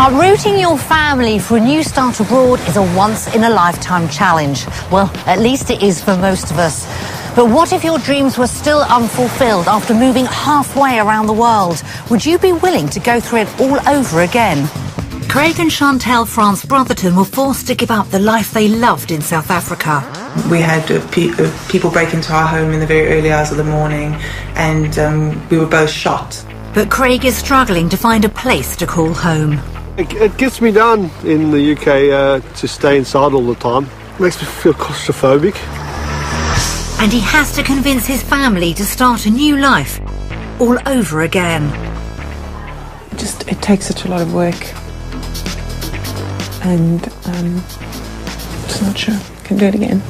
Uprooting your family for a new start abroad is a once-in-a-lifetime challenge. Well, at least it is for most of us. But what if your dreams were still unfulfilled after moving halfway around the world? Would you be willing to go through it all over again? Craig and Chantel France Brotherton were forced to give up the life they loved in South Africa. We had people break into our home in the very early hours of the morning, and we were both shot. But Craig is struggling to find a place to call home. It gets me down in the UK to stay inside all the time. It makes me feel claustrophobic. And he has to convince his family to start a new life all over again. It takes such a lot of work, and just not sure I can do it again.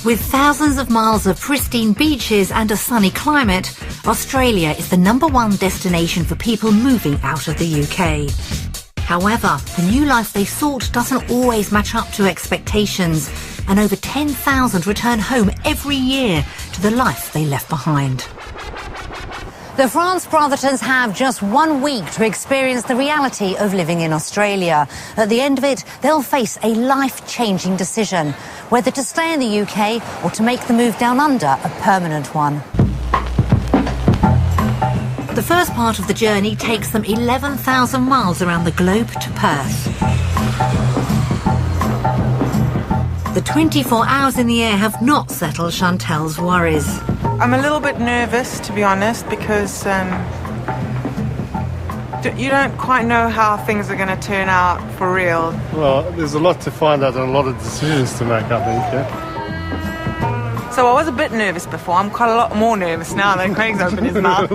With thousands of miles of pristine beaches and a sunny climate, Australia is the #1 destination for people moving out of the UK. However, the new life they sought doesn't always match up to expectations, and over 10,000 return home every year to the life they left behind. The France Brothertons have just 1 week to experience the reality of living in Australia. At the end of it, they'll face a life-changing decision, whether to stay in the UK or to make the move down under a permanent one. The first part of the journey takes them 11,000 miles around the globe to Perth. The 24 hours in the air have not settled Chantel's worries. I'm a little bit nervous, to be honest, because you don't quite know how things are going to turn out for real. Well, there's a lot to find out and a lot of decisions to make, I think, yeah. So I was a bit nervous before. I'm quite a lot more nervous now that Craig's opened his mouth.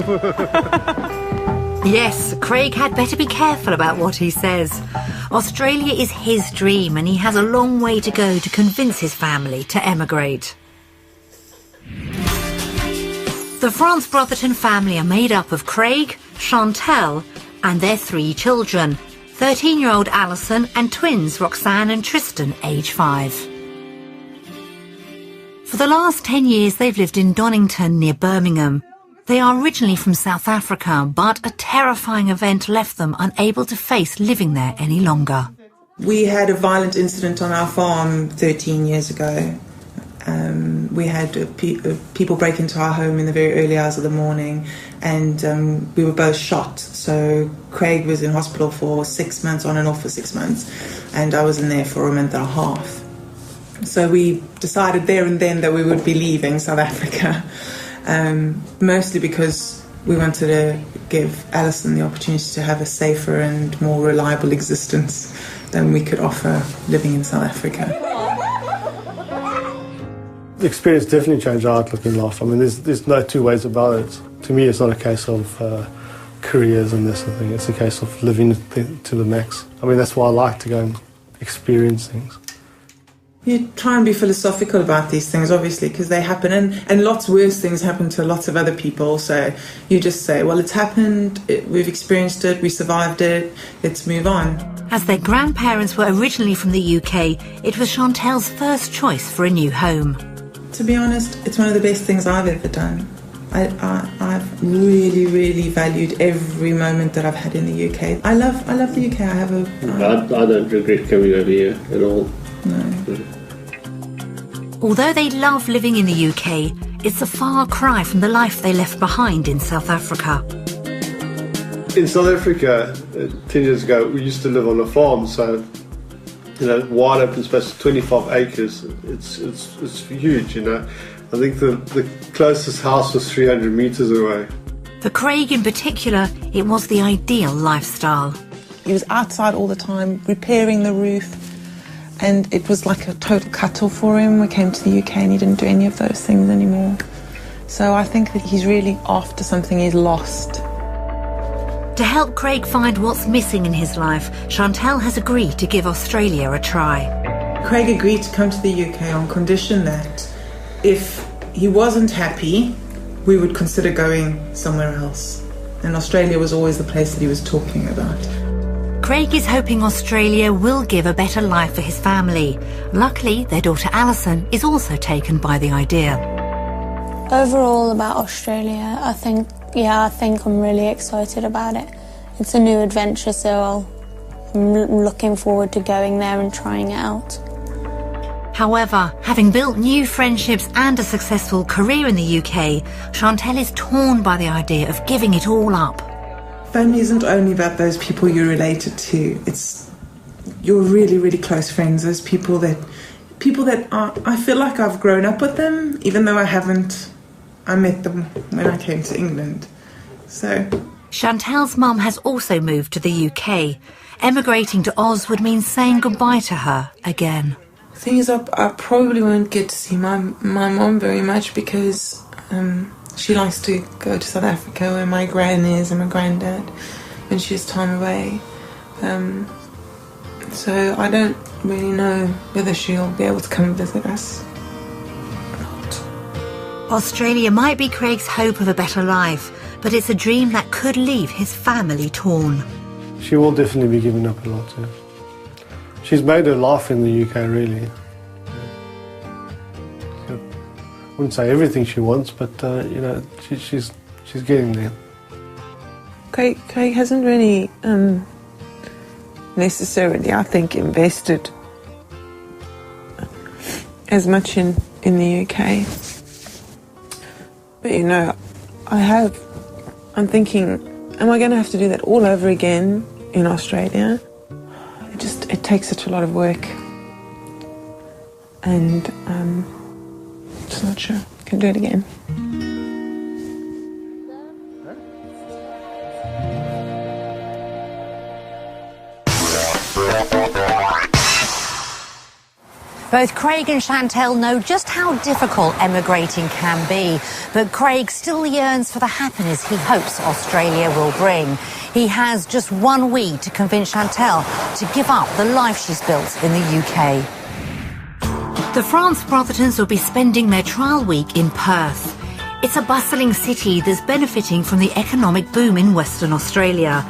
Yes, Craig had better be careful about what he says. Australia is his dream, and he has a long way to go to convince his family to emigrate. The France Brotherton family are made up of Craig, Chantel and their 3 children, 13-year-old Alison and twins Roxanne and Tristan, age 5. For the last 10 years they've lived in Donington near Birmingham. They are originally from South Africa, but a terrifying event left them unable to face living there any longer. We had a violent incident on our farm 13 years ago. We had people break into our home in the very early hours of the morning, and we were both shot. So Craig was in hospital for 6 months, on and off for 6 months, and I was in there for a month and a half. So we decided there and then that we would be leaving South Africa, mostly because we wanted to give Alison the opportunity to have a safer and more reliable existence than we could offer living in South Africa. The experience definitely changed our outlook in life. I mean, there's no two ways about it. To me, it's not a case of careers and this and thing. It's a case of living to the max. I mean, that's why I like to go and experience things. You try and be philosophical about these things, obviously, because they happen, and lots worse things happen to lots of other people. So you just say, well, it's happened, we've experienced it, we survived it, let's move on. As their grandparents were originally from the UK, it was Chantel's first choice for a new home. To be honest, it's one of the best things I've ever done. I've really, really valued every moment that I've had in the UK. I love the UK. I don't regret coming over here at all. No. Although they love living in the UK, it's a far cry from the life they left behind in South Africa. In South Africa, 10 years ago, we used to live on a farm, so wide open space, 25 acres. It's huge, I think the closest house was 300 metres away. For Craig in particular, it was the ideal lifestyle. He was outside all the time, repairing the roof, and it was like a total cut-off for him. We came to the UK and he didn't do any of those things anymore. So I think that he's really after something he's lost. To help Craig find what's missing in his life, Chantel has agreed to give Australia a try. Craig agreed to come to the UK on condition that if he wasn't happy, we would consider going somewhere else. And Australia was always the place that he was talking about. Craig is hoping Australia will give a better life for his family. Luckily, their daughter Alison is also taken by the idea. Overall, about Australia, I think I'm really excited about it. It's a new adventure, so I'm looking forward to going there and trying it out. However, having built new friendships and a successful career in the UK, Chantel is torn by the idea of giving it all up. Family isn't only about those people you're related to. It's your really, really close friends. Those people that I feel like I've grown up with them, even though I haven't. I met them when I came to England. So Chantel's mum has also moved to the UK. Emigrating to Oz would mean saying goodbye to her again. The thing is, I probably won't get to see my mum very much because she likes to go to South Africa where my gran is and my granddad when she has time away. So I don't really know whether she'll be able to come and visit us or not. Australia might be Craig's hope of a better life, but it's a dream that could leave his family torn. She will definitely be giving up a lot, yeah. She's made her life in the UK, really. I wouldn't say everything she wants, but she's getting there. Craig hasn't really necessarily, I think, invested as much in the UK. But I'm thinking, am I going to have to do that all over again in Australia? It takes such a lot of work, and just not sure I can do it again. Both Craig and Chantel know just how difficult emigrating can be, but Craig still yearns for the happiness he hopes Australia will bring. He has just 1 week to convince Chantel to give up the life she's built in the UK. The France Brothertons will be spending their trial week in Perth. It's a bustling city that's benefiting from the economic boom in Western Australia.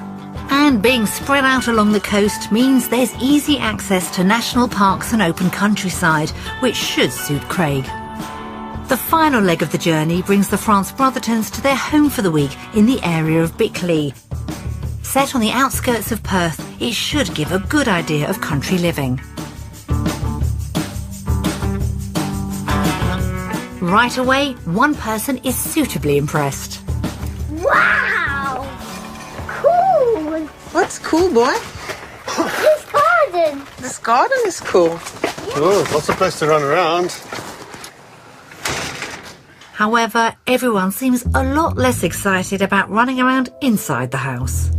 And being spread out along the coast means there's easy access to national parks and open countryside, which should suit Craig. The final leg of the journey brings the France Brothertons to their home for the week in the area of Bickley. Set on the outskirts of Perth, it should give a good idea of country living. Right away, one person is suitably impressed. Wow! Cool! What's cool, boy? This garden! This garden is cool. Oh, lots of place to run around. However, everyone seems a lot less excited about running around inside the house.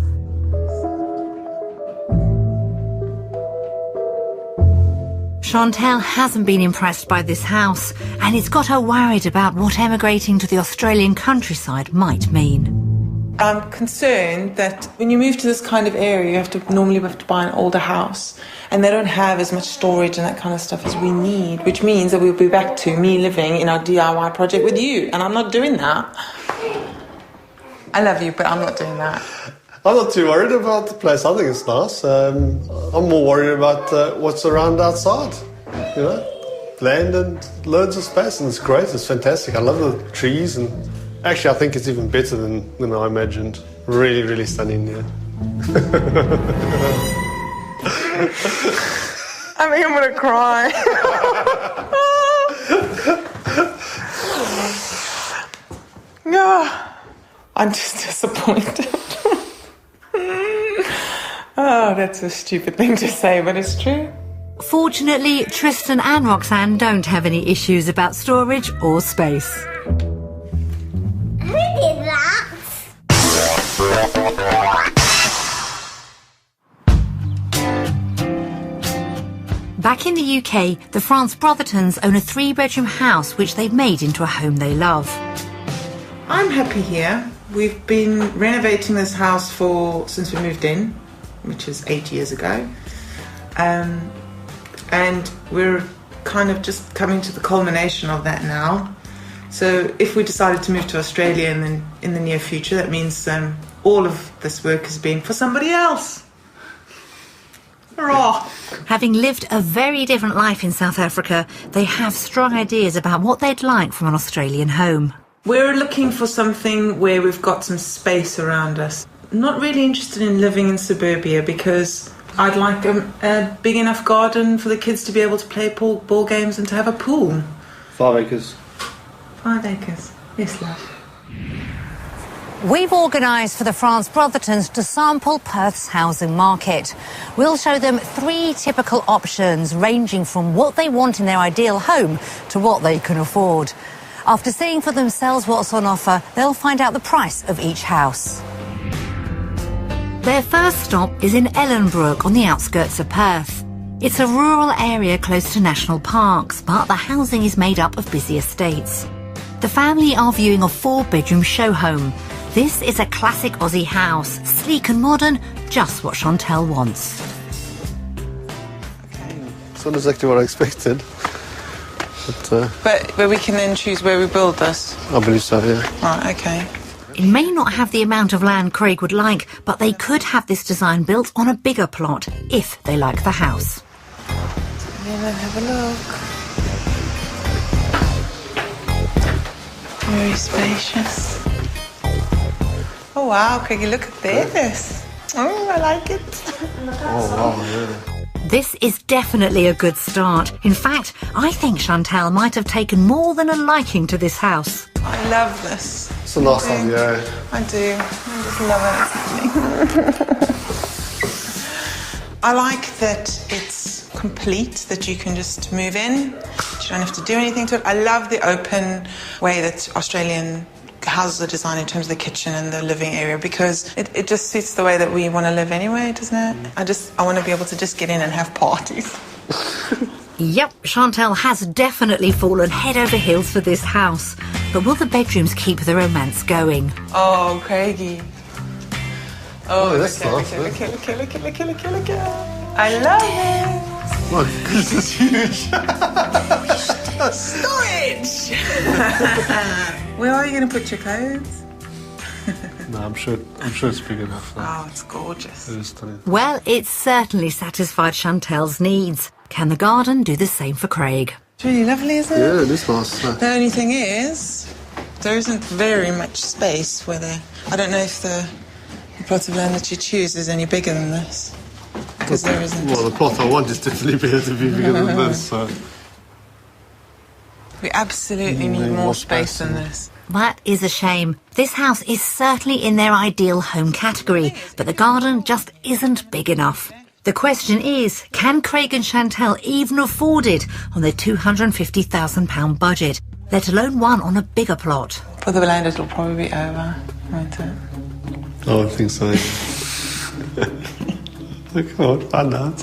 Chantel hasn't been impressed by this house, and it's got her worried about what emigrating to the Australian countryside might mean. I'm concerned that when you move to this kind of area, you have to buy an older house, and they don't have as much storage and that kind of stuff as we need, which means that we'll be back to me living in our DIY project with you, and I'm not doing that. I love you, but I'm not doing that. I'm not too worried about the place. I think it's nice. I'm more worried about what's around outside. Land and loads of space, and it's great. It's fantastic. I love the trees, and actually, I think it's even better than I imagined. Really, really stunning. Yeah. I think I'm gonna cry. No, I'm just disappointed. Oh, that's a stupid thing to say, but it's true. Fortunately, Tristan and Roxanne don't have any issues about storage or space. Who did that? Back in the UK, the France Brothertons own a 3-bedroom house which they've made into a home they love. I'm happy here. We've been renovating this house since we moved in, which is 8 years ago. And we're kind of just coming to the culmination of that now. So if we decided to move to Australia in the near future, that means all of this work is being for somebody else. Hurrah! Having lived a very different life in South Africa, they have strong ideas about what they'd like from an Australian home. We're looking for something where we've got some space around us. Not really interested in living in suburbia because I'd like a big enough garden for the kids to be able to play ball games and to have a pool. 5 acres. 5 acres. Yes, love. We've organised for the France Brothertons to sample Perth's housing market. We'll show them 3 typical options ranging from what they want in their ideal home to what they can afford. After seeing for themselves what's on offer, they'll find out the price of each house. Their first stop is in Ellenbrook on the outskirts of Perth. It's a rural area close to national parks, but the housing is made up of busy estates. The family are viewing a 4-bedroom show home. This is a classic Aussie house, sleek and modern, just what Chantel wants. It's not exactly what I expected. But we can then choose where we build this? I believe so, yeah. Right, okay. It may not have the amount of land Craig would like, but they could have this design built on a bigger plot if they like the house. Have a look. Very spacious. Oh wow, Craigie, look at this. Oh, I like it. Oh, wow, yeah. This is definitely a good start. In fact, I think Chantal might have taken more than a liking to this house. I love this. It's a nice one, yeah. I do. I just love it. I like that it's complete, that you can just move in. You don't have to do anything to it. I love the open way that Australian houses are designed in terms of the kitchen and the living area, because it just suits the way that we want to live anyway, doesn't it? I want to be able to just get in and have parties. Yep, Chantal has definitely fallen head over heels for this house. But will the bedrooms keep the romance going? Oh, Craigie. Oh, that's nice. Look at. I love it. Look, this is huge. Storage! Where are you going to put your clothes? No, I'm sure it's big enough. Oh, it's gorgeous. It is stunning. Well, it's certainly satisfied Chantal's needs. Can the garden do the same for Craig? It's really lovely, isn't it? Yeah, it is nice. The only thing is, there isn't very much space where there. I don't know if the plot of land that you choose is any bigger than this. Because there isn't. Well, the plot I want is definitely better to be bigger than this, so. We absolutely need more space than this. That is a shame. This house is certainly in their ideal home category, but the garden just isn't big enough. The question is, can Craig and Chantal even afford it on their £250,000 budget, let alone one on a bigger plot? For the land, it'll probably be over, won't it? Oh, I think so. Come on, find out.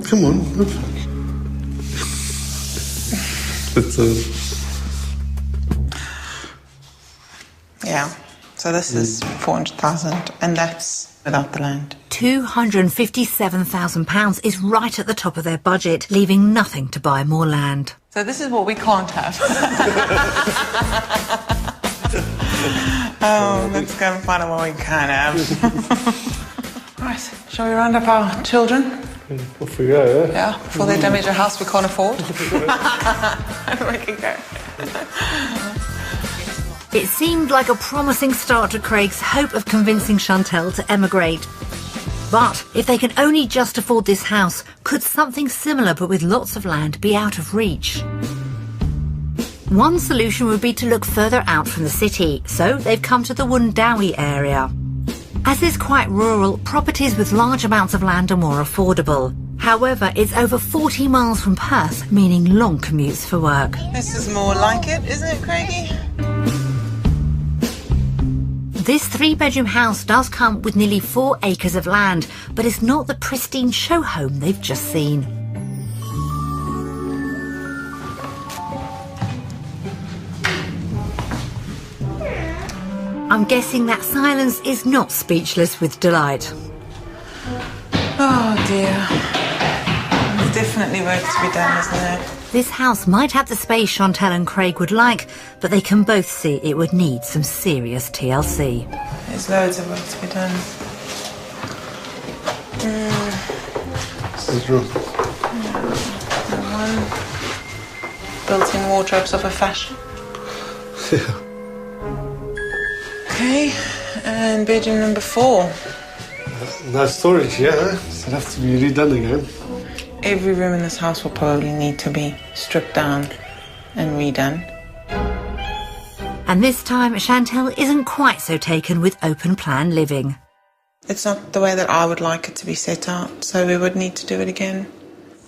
Come on. Yeah, so this is 400,000, and that's without the land. £257,000 is right at the top of their budget, leaving nothing to buy more land. So this is what we can't have. Oh, let's go and find out what we can have. Right, shall we round up our children? Off we go, yeah? Yeah, before they damage a house we can't afford. We can go. It seemed like a promising start to Craig's hope of convincing Chantal to emigrate. But if they can only just afford this house, could something similar but with lots of land be out of reach? One solution would be to look further out from the city, so they've come to the Wundowie area. As is quite rural, properties with large amounts of land are more affordable. However, it's over 40 miles from Perth, meaning long commutes for work. This is more like it, isn't it, Craigie? This 3-bedroom house does come with nearly 4 acres of land, but it's not the pristine show home they've just seen. I'm guessing that silence is not speechless with delight. Oh dear. It's definitely work to be done, isn't there? This house might have the space Chantal and Craig would like, but they can both see it would need some serious TLC. There's loads of work to be done. This room. One built-in wardrobes of a fashion. Yeah. Okay, and bedroom number 4. No storage, yeah. It'll have to be redone again. Every room in this house will probably need to be stripped down and redone. And this time, Chantal isn't quite so taken with open-plan living. It's not the way that I would like it to be set out, so we would need to do it again.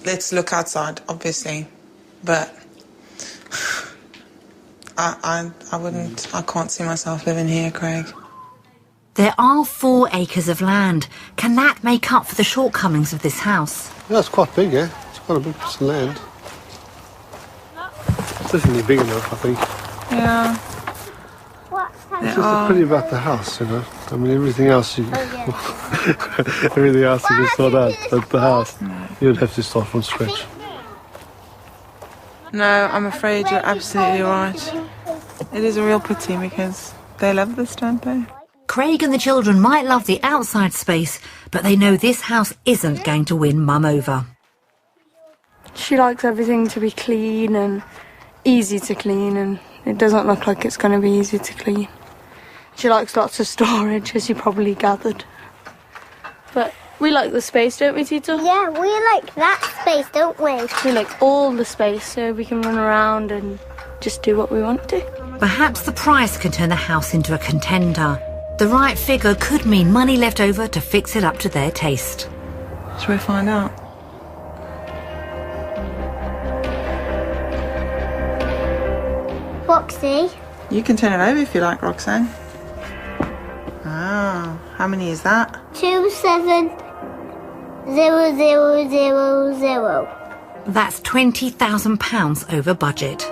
Let's look outside, obviously, but I can't see myself living here, Craig. There are 4 acres of land. Can that make up for the shortcomings of this house? Yeah, it's quite big, yeah. It's quite a big piece of land. It's definitely big enough, I think. Yeah. It's just pretty about the house, you know. I mean, everything else you everything else you can sort out, but the house, you'd have to start from scratch. No, I'm afraid you're absolutely right. It is a real pity because they love this, don't they? Craig and the children might love the outside space, but they know this house isn't going to win Mum over. She likes everything to be clean and easy to clean, and it doesn't look like it's going to be easy to clean. She likes lots of storage, as you probably gathered. But we like the space, don't we, Tito? Yeah, we like that space, don't we? We like all the space so we can run around and just do what we want to. Perhaps the price can turn the house into a contender. The right figure could mean money left over to fix it up to their taste. Shall we find out? Foxy. You can turn it over if you like, Roxanne. Ah, how many is that? 27000. That's £20,000 over budget.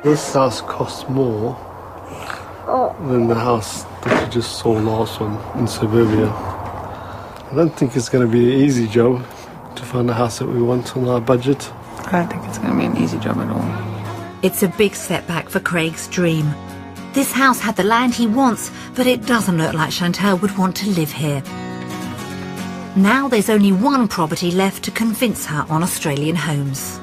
This house costs more than the house that you just saw last one in suburbia. I don't think it's going to be an easy job to find a house that we want on our budget. I don't think it's going to be an easy job at all. It's a big setback for Craig's dream. This house had the land he wants, but it doesn't look like Chantal would want to live here. Now there's only one property left to convince her on Australian homes.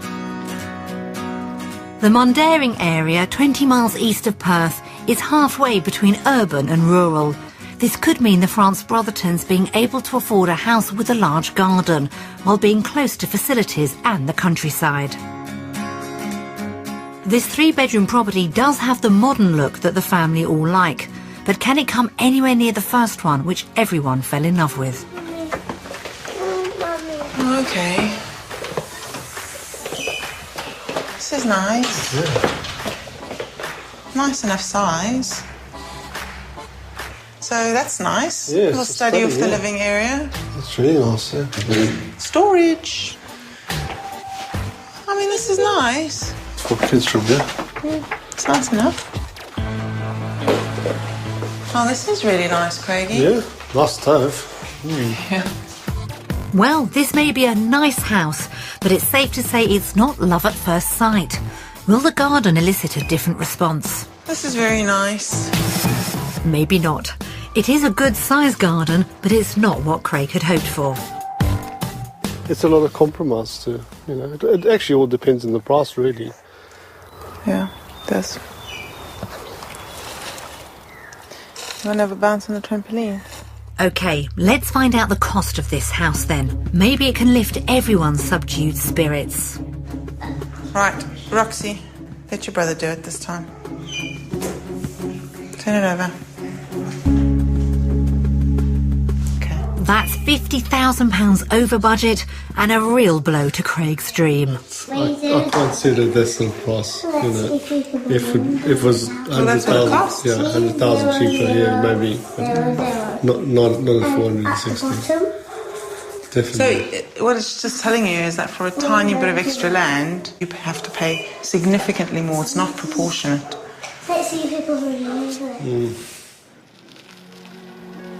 The Mundaring area, 20 miles east of Perth, is halfway between urban and rural. This could mean the France Brothertons being able to afford a house with a large garden, while being close to facilities and the countryside. This 3-bedroom property does have the modern look that the family all like, but can it come anywhere near the first one, which everyone fell in love with? Okay. This is nice. Yeah. Nice enough size. So that's nice. Yeah, little it's a study of study, the yeah. living area. That's really nice, yeah. Storage. I mean, this is nice. For kids from there. It's nice enough. Oh, this is really nice, Craigie. Yeah, nice stove. Yeah. Well, this may be a nice house, but it's safe to say it's not love at first sight. Will the garden elicit a different response? This is very nice. Maybe not. It is a good-sized garden, but it's not what Craig had hoped for. It's a lot of compromise too, you know. It actually all depends on the price, really. Yeah, it does. You want to have a bounce on the trampoline? OK, let's find out the cost of this house then. Maybe it can lift everyone's subdued spirits. Right, Roxy, let your brother do it this time. Turn it over. Okay. That's £50,000 over budget and a real blow to Craig's dream. I can't see that that's the price, you know. If it was 100,000, yeah, 100,000 cheaper, yeah, maybe. Not at 460. Definitely. So what it's just telling you is that for a tiny bit of extra land, you have to pay significantly more. It's not proportionate. Let's see if people really use it.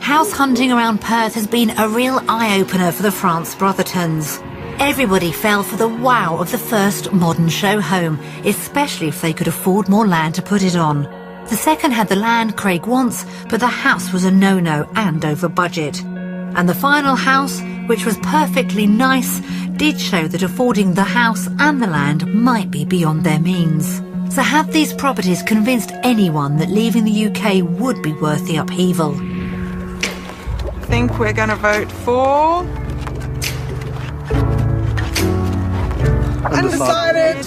House hunting around Perth has been a real eye-opener for the France Brothertons. Everybody fell for the wow of the first modern show home, especially if they could afford more land to put it on. The second had the land Craig wants, but the house was a no-no and over budget. And the final house, which was perfectly nice, did show that affording the house and the land might be beyond their means. So have these properties convinced anyone that leaving the UK would be worth the upheaval? I think we're going to vote for... Undecided!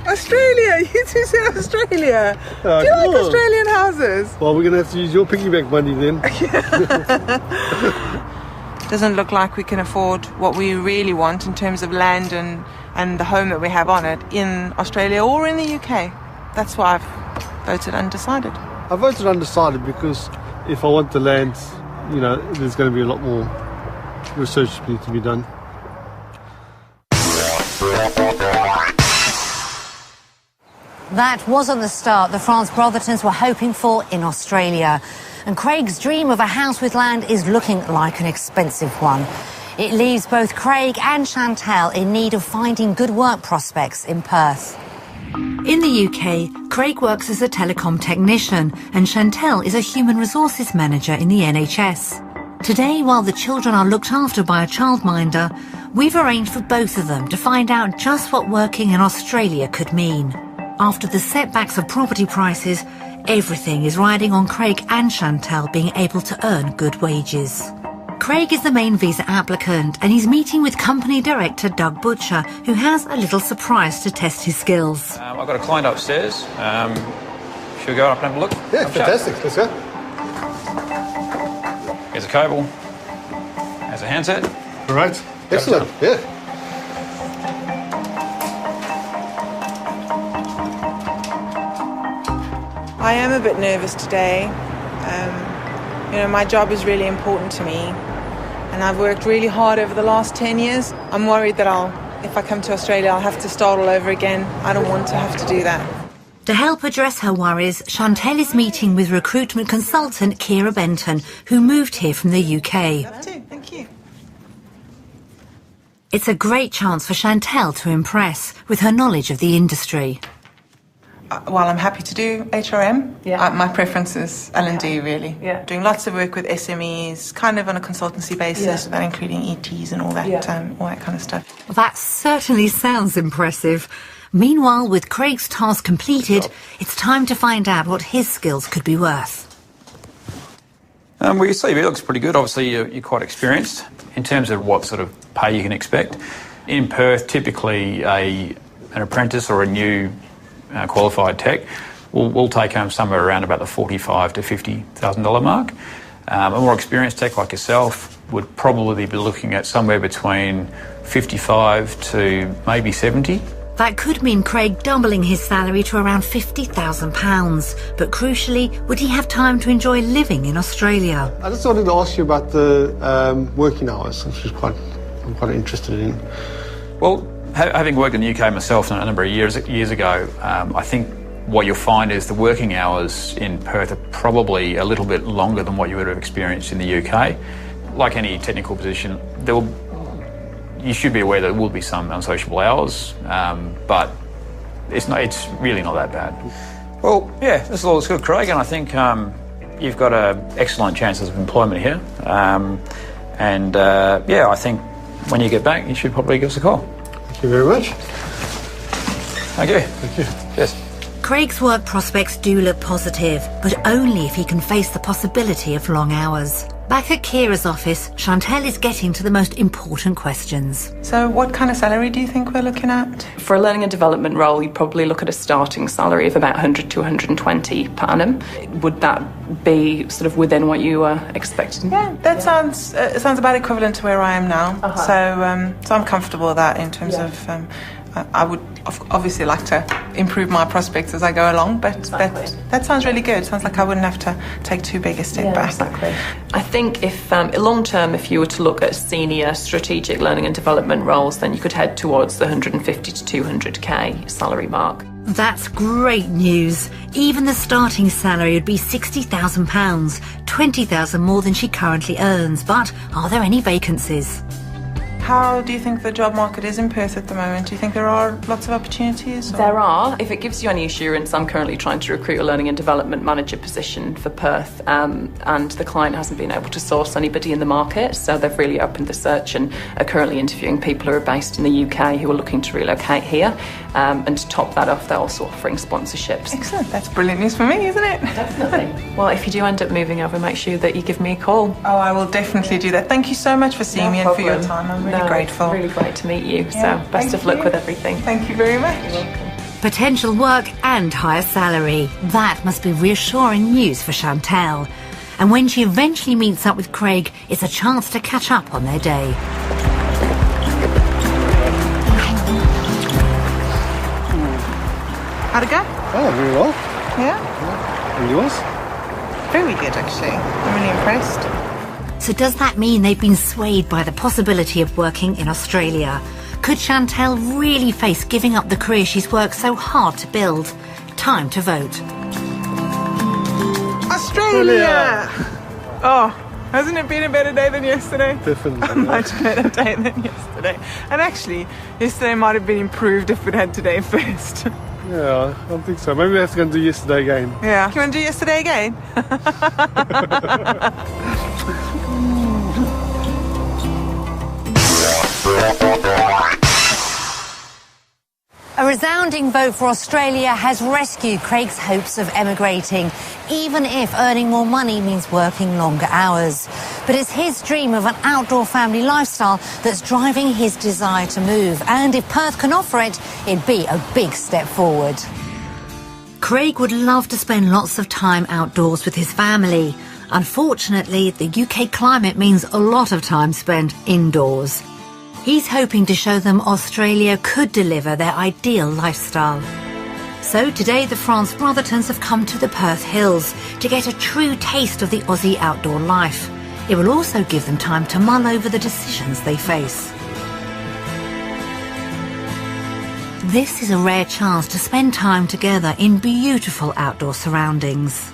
Australia! You two said Australia! Do you like Australian houses? Well, we're going to have to use your piggyback money then. Doesn't look like we can afford what we really want in terms of land and the home that we have on it in Australia or in the UK. That's why I've voted undecided. I voted undecided because if I want the land, you know, there's going to be a lot more research to be done. That wasn't the start the France Brothertons were hoping for in Australia. And Craig's dream of a house with land is looking like an expensive one. It leaves both Craig and Chantel in need of finding good work prospects in Perth. In the UK, Craig works as a telecom technician and Chantel is a human resources manager in the NHS. Today, while the children are looked after by a childminder, we've arranged for both of them to find out just what working in Australia could mean. After the setbacks of property prices, everything is riding on Craig and Chantel being able to earn good wages. Craig is the main visa applicant and he's meeting with company director Doug Butcher, who has a little surprise to test his skills. I've got a client upstairs. Should we go up and have a look? Yeah, fantastic. Let's go. Here's a cable. There's a handset. All right. Excellent. Yeah. I am a bit nervous today. You know, my job is really important to me and I've worked really hard over the last 10 years. I'm worried that if I come to Australia, I'll have to start all over again. I don't want to have to do that. To help address her worries, Chantel is meeting with recruitment consultant Kira Benton, who moved here from the UK. Love to, thank you. It's a great chance for Chantel to impress with her knowledge of the industry. While I'm happy to do HRM, my preference is L&D really. Yeah. Doing lots of work with SMEs, kind of on a consultancy basis, that including ETs and all that kind of stuff. That certainly sounds impressive. Meanwhile, with Craig's task completed, it's time to find out what his skills could be worth. Well, your CV looks pretty good. Obviously, you're quite experienced in terms of what sort of pay you can expect. In Perth, typically an apprentice or a new qualified tech will take home somewhere around about the $45,000 to $50,000 mark. A more experienced tech like yourself would probably be looking at somewhere between 55 to maybe 70. That could mean Craig doubling his salary to around £50,000. But crucially, would he have time to enjoy living in Australia? I just wanted to ask you about the working hours, which I'm quite interested in. Well, having worked in the UK myself a number of years ago, I think what you'll find is the working hours in Perth are probably a little bit longer than what you would have experienced in the UK. Like any technical position, you should be aware there will be some unsociable hours, but it's really not that bad. Well, yeah, this all looks good, Craig, and I think you've got excellent chances of employment here. I think when you get back, you should probably give us a call. Thank you very much. Thank you. Thank you. Yes. Craig's work prospects do look positive, but only if he can face the possibility of long hours. Back at Kira's office, Chantel is getting to the most important questions. So what kind of salary do you think we're looking at? For a learning and development role, you'd probably look at a starting salary of about 100 to 120 per annum. Would that be sort of within what you were expecting? Yeah, that sounds about equivalent to where I am now. So I'm comfortable with that in terms of... I would obviously like to improve my prospects as I go along, but that sounds really good. Sounds like I wouldn't have to take too big a step back. Exactly. I think if long term, if you were to look at senior strategic learning and development roles, then you could head towards the 150 to 200k salary mark. That's great news. Even the starting salary would be £60,000, £20,000 more than she currently earns. But are there any vacancies? How do you think the job market is in Perth at the moment? Do you think there are lots of opportunities? Or? There are. If it gives you any assurance, I'm currently trying to recruit a learning and development manager position for Perth, and the client hasn't been able to source anybody in the market, so they've really opened the search and are currently interviewing people who are based in the UK who are looking to relocate here. And to top that off, they're also offering sponsorships. Excellent. That's brilliant news for me, isn't it? Definitely. Well, if you do end up moving over, make sure that you give me a call. Oh, I will definitely do that. Thank you so much for seeing me and for your time. I'm really grateful. Really great to meet you. So best of luck with everything. Thank you very much. You're welcome. Potential work and higher salary. That must be reassuring news for Chantel. And when she eventually meets up with Craig, it's a chance to catch up on their day. How'd it go? Oh, very well. Yeah? And yours? Very good, actually. I'm really impressed. So does that mean they've been swayed by the possibility of working in Australia? Could Chantel really face giving up the career she's worked so hard to build? Time to vote. Australia! Oh, hasn't it been a better day than yesterday? Definitely. A much better day than yesterday. And actually, yesterday might have been improved if we'd had today first. Yeah, I don't think so. Maybe we have to go and do yesterday again. Yeah. You want to do yesterday again? A resounding vote for Australia has rescued Craig's hopes of emigrating, even if earning more money means working longer hours. But it's his dream of an outdoor family lifestyle that's driving his desire to move. And if Perth can offer it, it'd be a big step forward. Craig would love to spend lots of time outdoors with his family. Unfortunately, the UK climate means a lot of time spent indoors. He's hoping to show them Australia could deliver their ideal lifestyle. So today the France Brothertons have come to the Perth Hills to get a true taste of the Aussie outdoor life. It will also give them time to mull over the decisions they face. This is a rare chance to spend time together in beautiful outdoor surroundings.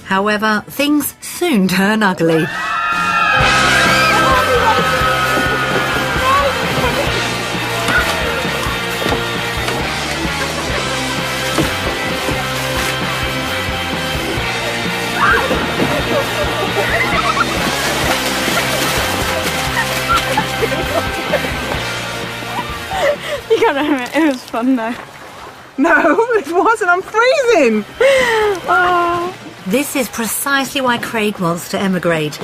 However, things soon turn ugly. You gotta admit, it was fun though. No, it wasn't. I'm freezing. Oh. This is precisely why Craig wants to emigrate.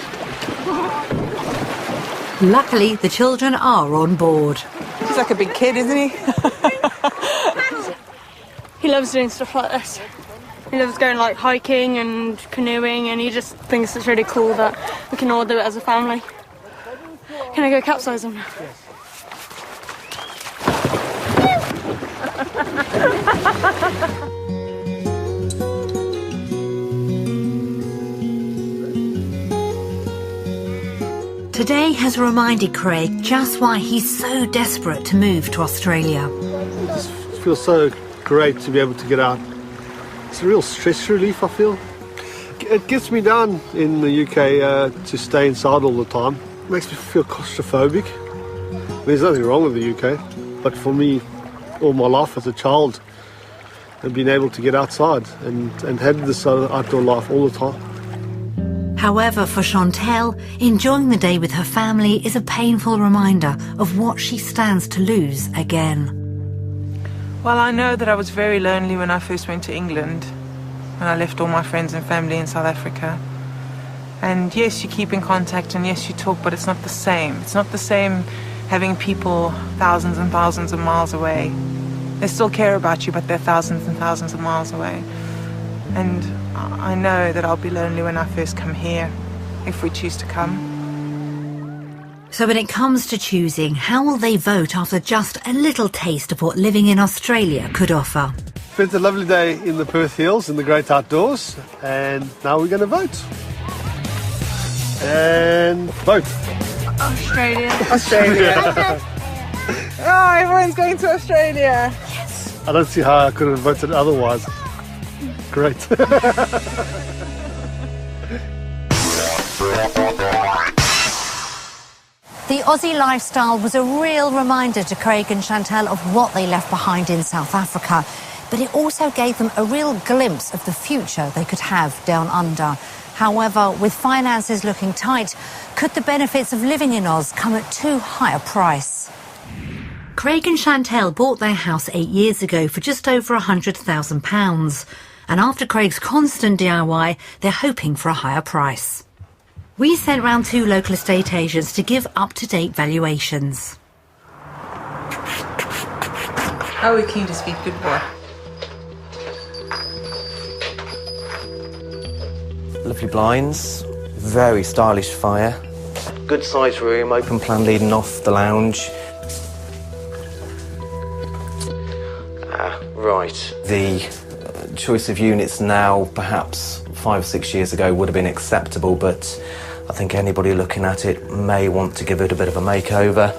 Luckily, the children are on board. He's like a big kid, isn't he? He loves doing stuff like this. He loves going like hiking and canoeing, and he just thinks it's really cool that we can all do it as a family. Can I go capsize him? Today has reminded Craig just why he's so desperate to move to Australia. It just feels so great to be able to get out. It's a real stress relief, I feel. It gets me down in the UK to stay inside all the time. It makes me feel claustrophobic. There's nothing wrong with the UK, but for me, all my life as a child, I've been able to get outside and have this outdoor life all the time. However, for Chantel, enjoying the day with her family is a painful reminder of what she stands to lose again. Well, I know that I was very lonely when I first went to England, when I left all my friends and family in South Africa. And yes, you keep in contact and yes, you talk, but it's not the same. It's not the same having people thousands and thousands of miles away. They still care about you, but they're thousands and thousands of miles away. And I know that I'll be lonely when I first come here, if we choose to come. So when it comes to choosing, how will they vote after just a little taste of what living in Australia could offer? Spent a lovely day in the Perth Hills in the great outdoors, and now we're going to vote. And vote. Australia. Australia. Oh, everyone's going to Australia. Yes. I don't see how I could have voted otherwise. Great. The The Aussie lifestyle was a real reminder to Craig and Chantel of what they left behind in South Africa, but it also gave them a real glimpse of the future they could have down under. However, with finances looking tight, could the benefits of living in Oz come at too high a price? Craig and Chantel bought their house 8 years ago for just over £100,000. And after Craig's constant DIY, they're hoping for a higher price. We sent round 2 local estate agents to give up-to-date valuations. Oh, we're keen to speak, good boy. Lovely blinds, very stylish fire. Good sized room, open plan leading off the lounge. Right. The choice of units now, perhaps 5 or 6 years ago, would have been acceptable, but I think anybody looking at it may want to give it a bit of a makeover.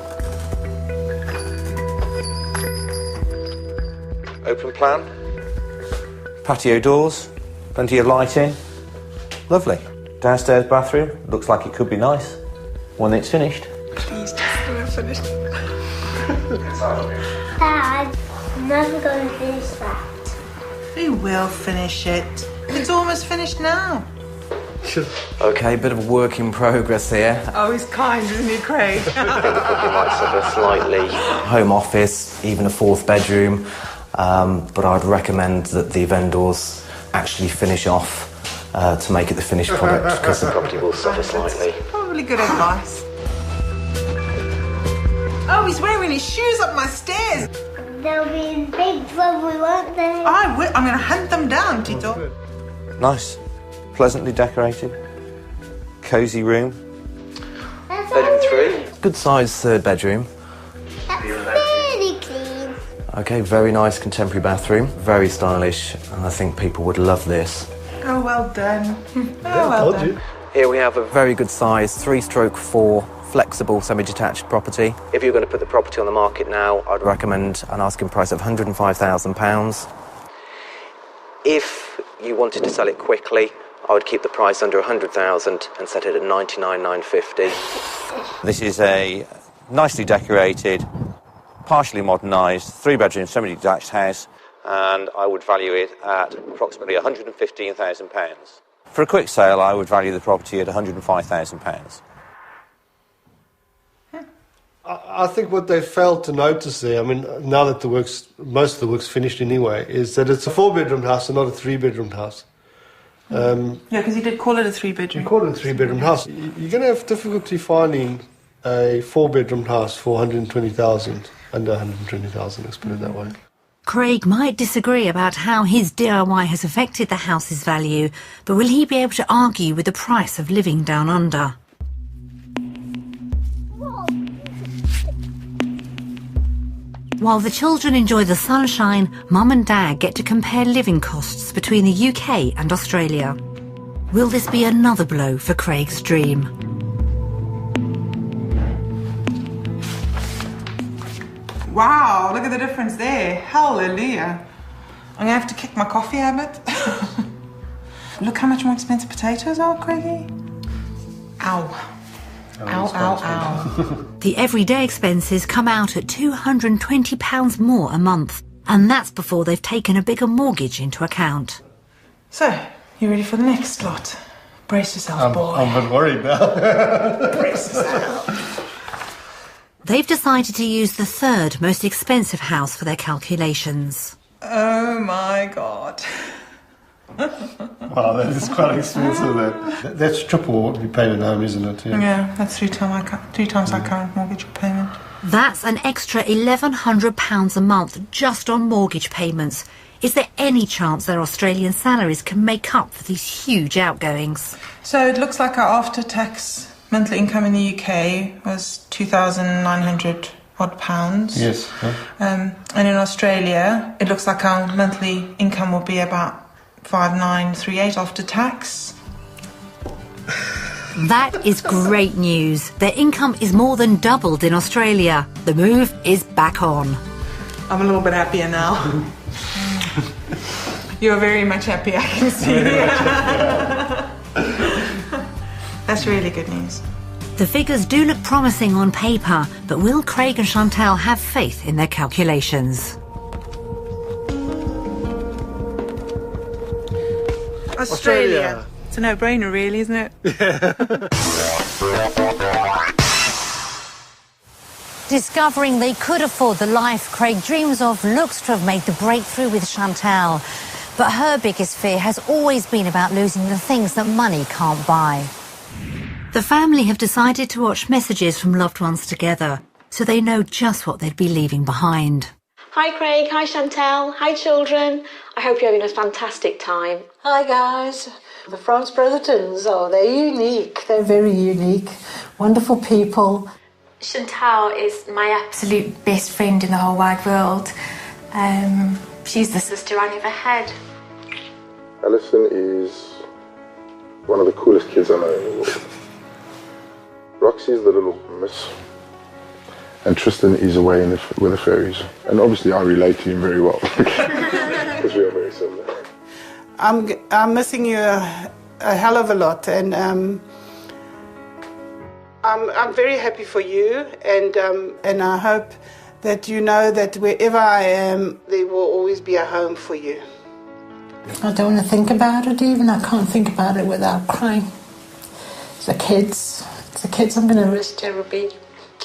Open plan. Patio doors, plenty of lighting. Lovely. Downstairs bathroom, looks like it could be nice when it's finished. Please, just let it finish. Dad, I'm never going to finish that. We will finish it. It's almost finished now. Okay, bit of a work in progress here. Oh, he's kind, isn't he, Craig? I think the company might have a slightly home office, even a 4th bedroom, but I'd recommend that the vendors actually finish off to make it the finished product, because the property will suffer slightly. Probably good advice. Oh, he's wearing his shoes up my stairs. They'll be in big trouble, won't they? I will. I'm going to hunt them down, Tito. Nice, pleasantly decorated, cosy room. That's Bedroom 3. Good sized 3rd bedroom. That's really clean. Okay, very nice contemporary bathroom, very stylish, and I think people would love this. Oh, well done. Oh, well done. Here we have a very good size 3/4 flexible semi-detached property. If you're going to put the property on the market now, I'd recommend an asking price of £105,000. If you wanted to sell it quickly, I would keep the price under £100,000 and set it at £99,950. This is a nicely decorated, partially modernised, 3-bedroom semi-detached house, and I would value it at approximately £115,000. For a quick sale, I would value the property at £105,000. I think what they failed to notice there, I mean, now that most of the work's finished anyway, is that it's a 4-bedroom house and not a 3-bedroom house. Yeah, because he did call it a 3-bedroom. You call it a 3-bedroom house. You're going to have difficulty finding a 4-bedroom house for $120,000, under $120,000, let's put it that way. Craig might disagree about how his DIY has affected the house's value, but will he be able to argue with the price of living down under? While the children enjoy the sunshine, Mum and Dad get to compare living costs between the UK and Australia. Will this be another blow for Craig's dream? Wow, look at the difference there. Hallelujah. I'm going to have to kick my coffee habit. Look how much more expensive potatoes are, Craigie. Ow. Ow, ow, ow. The everyday expenses come out at £220 more a month, and that's before they've taken a bigger mortgage into account. So, you ready for the next lot? Brace yourself, boy. I'm a bit worried now. Brace yourself. They've decided to use the 3rd most expensive house for their calculations. Oh my God. Wow, that is quite expensive. That's triple what we pay at home, isn't it? Yeah, that's three times our current mortgage payment. That's an extra £1,100 a month just on mortgage payments. Is there any chance their Australian salaries can make up for these huge outgoings? So it looks like our after-tax monthly income in the UK was £2,900 odd pounds. Yes. And in Australia, it looks like our monthly income will be about 5,938 after tax. That is great news. Their income is more than doubled in Australia. The move is back on. I'm a little bit happier now. You're very much happy, I can see. That's really good news. The figures do look promising on paper, but will Craig and Chantal have faith in their calculations? Australia. It's a no-brainer, really, isn't it? Discovering they could afford the life Craig dreams of looks to have made the breakthrough with Chantal. But her biggest fear has always been about losing the things that money can't buy. The family have decided to watch messages from loved ones together, so they know just what they'd be leaving behind. Hi Craig, hi Chantal, hi children. I hope you're having a fantastic time. Hi guys. The France Brothertons, they're unique. They're very unique. Wonderful people. Chantal is my absolute best friend in the whole wide world. She's the sister I never had. Alison is one of the coolest kids I know in the world. Roxy's the little miss. And Tristan is away with the fairies. And obviously I relate to him very well. Because we are very similar. I'm missing you a hell of a lot, and I'm very happy for you, and I hope that you know that wherever I am, there will always be a home for you. I don't want to think about it even. I can't think about it without crying. It's the kids I'm going to miss terribly.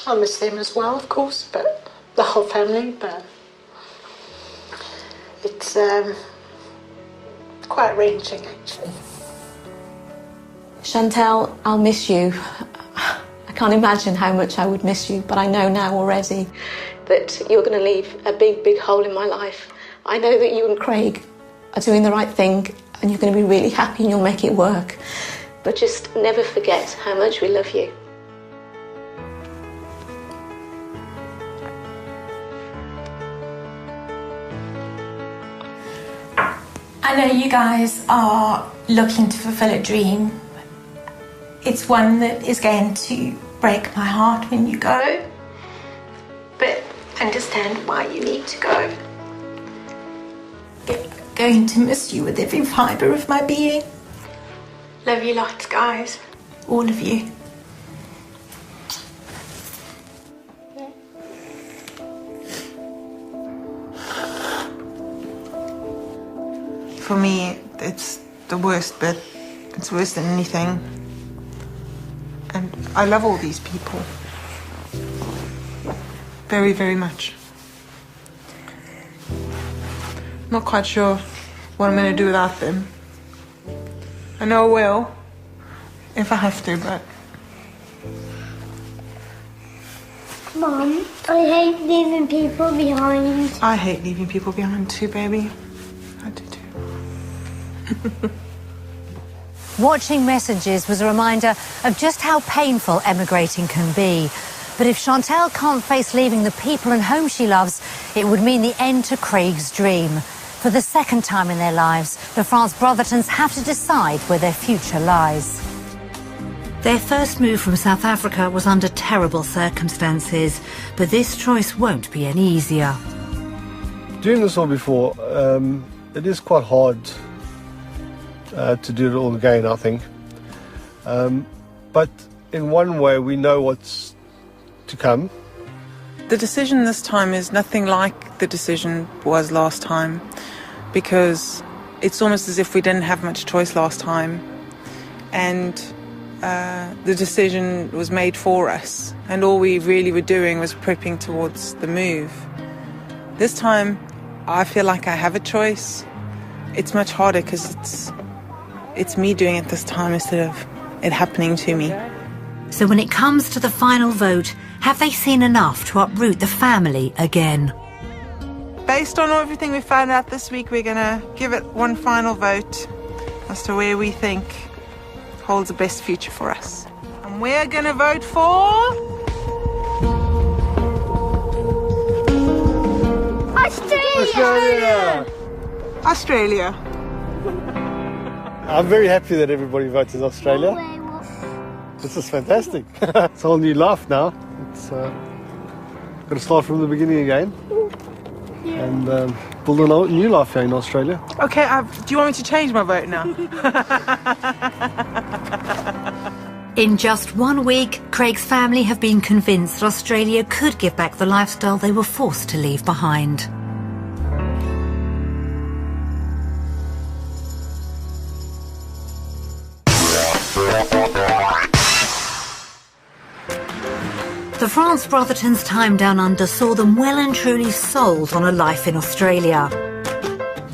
I'll miss them as well, of course, but the whole family, but it's quite wrenching, actually. Chantal, I'll miss you. I can't imagine how much I would miss you, but I know now already that you're going to leave a big, big hole in my life. I know that you and Craig are doing the right thing and you're going to be really happy and you'll make it work. But just never forget how much we love you. I know you guys are looking to fulfill a dream. It's one that is going to break my heart when you go, but understand why you need to go. Going to miss you with every fibre of my being. Love you lots, guys. All of you. For me, it's the worst bit. It's worse than anything. And I love all these people. Very, very much. Not quite sure what I'm going to do without them. I know I will, if I have to, but... Mum, I hate leaving people behind. I hate leaving people behind too, baby. I do too. Watching messages was a reminder of just how painful emigrating can be. But if Chantal can't face leaving the people and home she loves, it would mean the end to Craig's dream. For the second time in their lives, the France Brothertons have to decide where their future lies. Their first move from South Africa was under terrible circumstances, but this choice won't be any easier. Doing this all before, it is quite hard to do it all again, I think. But in one way, we know what's to come. The decision this time is nothing like the decision was last time, because it's almost as if we didn't have much choice last time, and the decision was made for us, and all we really were doing was prepping towards the move. This time, I feel like I have a choice. It's much harder because it's me doing it this time instead of it happening to me. So when it comes to the final vote, have they seen enough to uproot the family again? Based on everything we found out this week, we're going to give it one final vote as to where we think holds the best future for us. And we're going to vote for... Australia! Australia. I'm very happy that everybody votes in Australia. This is fantastic. It's a whole new life now. It's got to start from the beginning again and build a new life here in Australia. Okay, do you want me to change my vote now? In just 1 week, Craig's family have been convinced that Australia could give back the lifestyle they were forced to leave behind. The France Brotherton's time down under saw them well and truly sold on a life in Australia.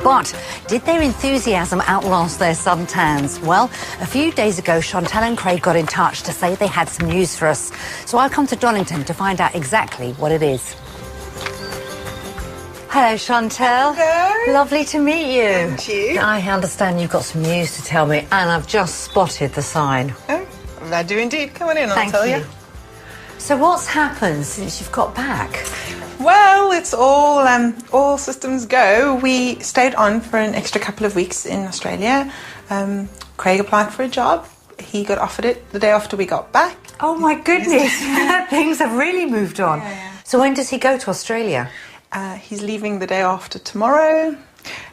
But did their enthusiasm outlast their suntans? Well, a few days ago, Chantal and Craig got in touch to say they had some news for us. So I've come to Donington to find out exactly what it is. Hello, Chantal. Hello. Lovely to meet you. And you. I understand you've got some news to tell me, and I've just spotted the sign. Oh, I do indeed. Come on in, I'll tell you. So what's happened since you've got back? Well, it's all systems go. We stayed on for an extra couple of weeks in Australia. Craig applied for a job. He got offered it the day after we got back. Oh my goodness, things have really moved on. Yeah. So when does he go to Australia? He's leaving the day after tomorrow.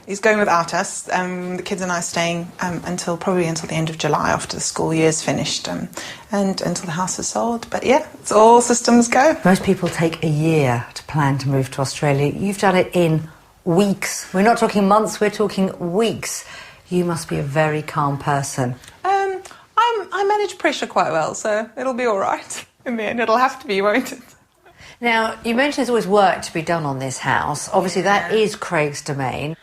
He's going without us. The kids and I are staying until the end of July after the school year's finished and until the house is sold. But yeah, it's all systems go. Most people take a year to plan to move to Australia. You've done it in weeks. We're not talking months, we're talking weeks. You must be a very calm person. I manage pressure quite well, so it'll be all right. In the end, it'll have to be, won't it? Now, you mentioned there's always work to be done on this house. Obviously, that is Craig's domain.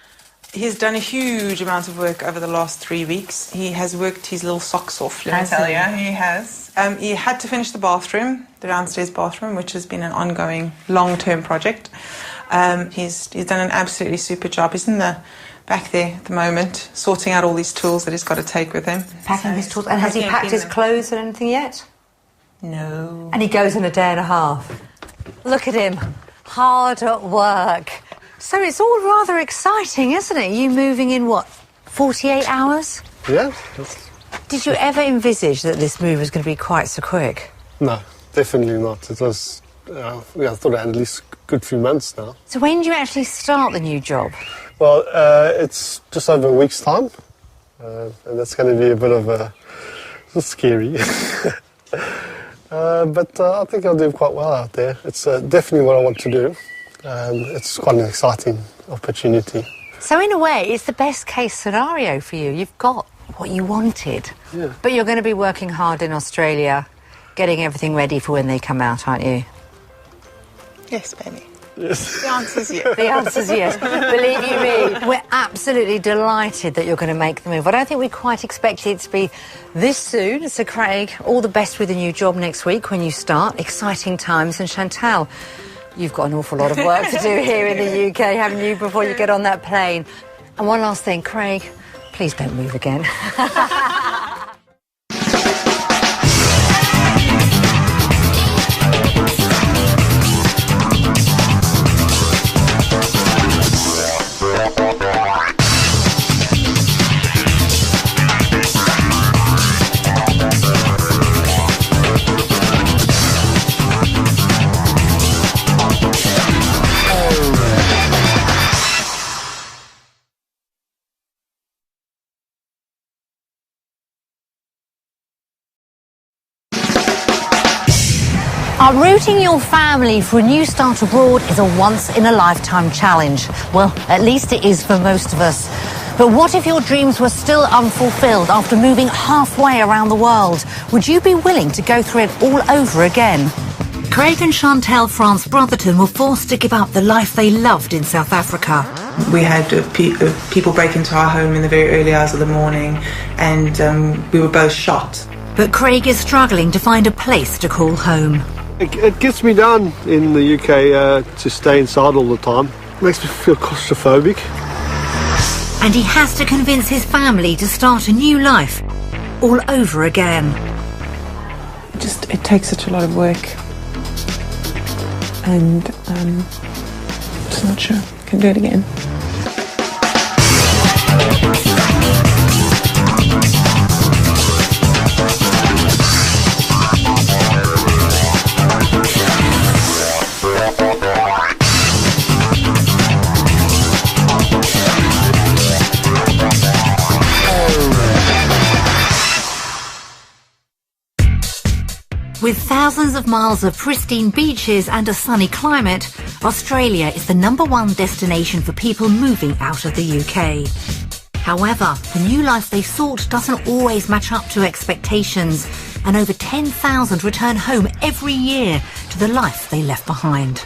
He's done a huge amount of work over the last 3 weeks. He has worked his little socks off, let me tell you. He has. He had to finish the bathroom, the downstairs bathroom, which has been an ongoing long-term project. He's done an absolutely super job. He's in the back there at the moment, sorting out all these tools that he's got to take with him. Packing his tools. And has he packed his clothes and anything yet? No. And he goes in a day and a half. Look at him, hard at work. So it's all rather exciting, isn't it? You moving in, what, 48 hours? Yeah. Did you ever envisage that this move was going to be quite so quick? No, definitely not. It was, I thought I had at least a good few months now. So when do you actually start the new job? Well, it's just over a week's time. And that's going to be a bit of a scary. But I think I'll do quite well out there. It's definitely what I want to do. It's quite an exciting opportunity. So in a way, it's the best case scenario for you. You've got what you wanted. Yeah. But you're going to be working hard in Australia, getting everything ready for when they come out, aren't you? Yes, baby. Yes. The answer's yes. The answer's yes. Believe you me, we're absolutely delighted that you're going to make the move. I don't think we quite expected it to be this soon. So, Craig, all the best with the new job next week when you start. Exciting times. And Chantal, you've got an awful lot of work to do here in the UK, haven't you, before you get on that plane? And one last thing, Craig, please don't move again. Uprooting your family for a new start abroad is a once-in-a-lifetime challenge. Well, at least it is for most of us. But what if your dreams were still unfulfilled after moving halfway around the world? Would you be willing to go through it all over again? Craig and Chantal France Brotherton were forced to give up the life they loved in South Africa. We had people break into our home in the very early hours of the morning, and we were both shot. But Craig is struggling to find a place to call home. It gets me down in the UK to stay inside all the time. It makes me feel claustrophobic. And he has to convince his family to start a new life all over again. It takes such a lot of work, and just not sure I can do it again. With thousands of miles of pristine beaches and a sunny climate, Australia is the #1 destination for people moving out of the UK. However, the new life they sought doesn't always match up to expectations, and over 10,000 return home every year to the life they left behind.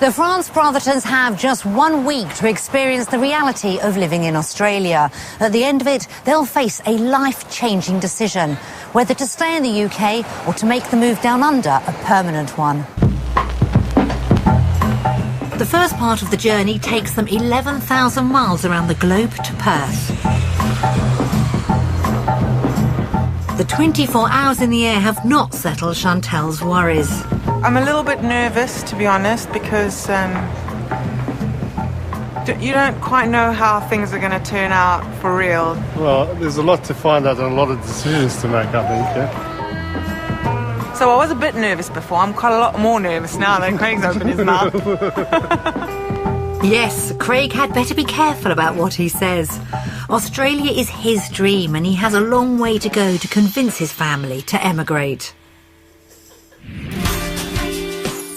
The France Brothertons have just 1 week to experience the reality of living in Australia. At the end of it, they'll face a life-changing decision, whether to stay in the UK or to make the move down under a permanent one. The first part of the journey takes them 11,000 miles around the globe to Perth. The 24 hours in the air have not settled Chantel's worries. I'm a little bit nervous, to be honest, because you don't quite know how things are going to turn out for real. Well, there's a lot to find out and a lot of decisions to make, I think, yeah. So I was a bit nervous before. I'm quite a lot more nervous now that Craig's opened his mouth. Yes, Craig had better be careful about what he says. Australia is his dream and he has a long way to go to convince his family to emigrate.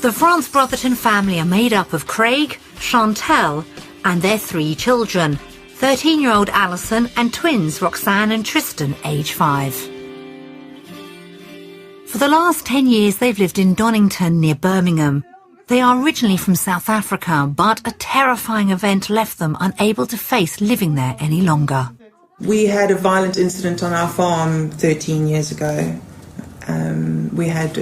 The France Brotherton family are made up of Craig, Chantel and their 3 children, 13-year-old Alison and twins Roxanne and Tristan, age 5. For the last 10 years they've lived in Donington near Birmingham. They are originally from South Africa, but a terrifying event left them unable to face living there any longer. We had a violent incident on our farm 13 years ago. We had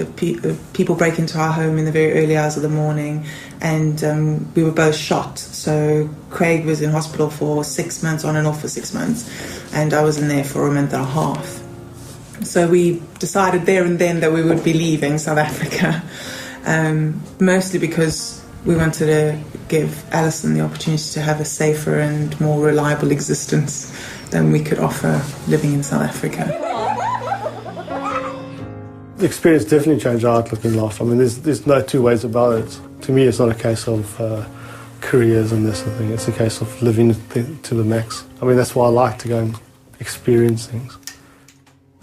people break into our home in the very early hours of the morning, and we were both shot. So Craig was in hospital for 6 months, on and off for 6 months, and I was in there for a month and a half. So we decided there and then that we would be leaving South Africa, mostly because we wanted to give Alison the opportunity to have a safer and more reliable existence than we could offer living in South Africa. The experience definitely changed our outlook in life. I mean, there's no two ways about it. To me, it's not a case of careers and this sort of thing. It's a case of living to the max. I mean, that's why I like to go and experience things.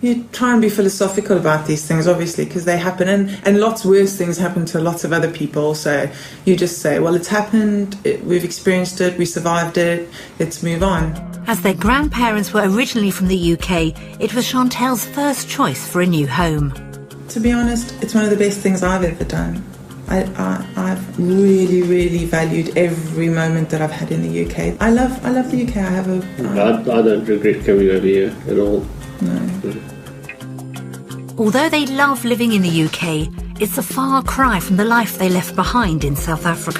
You try and be philosophical about these things, obviously, because they happen, and lots worse things happen to lots of other people. So you just say, well, it's happened, we've experienced it, we survived it, let's move on. As their grandparents were originally from the UK, it was Chantel's first choice for a new home. To be honest, it's one of the best things I've ever done. I've really, really valued every moment that I've had in the UK. I love the UK. I don't regret coming over here at all. No. Although they love living in the UK, it's a far cry from the life they left behind in South Africa.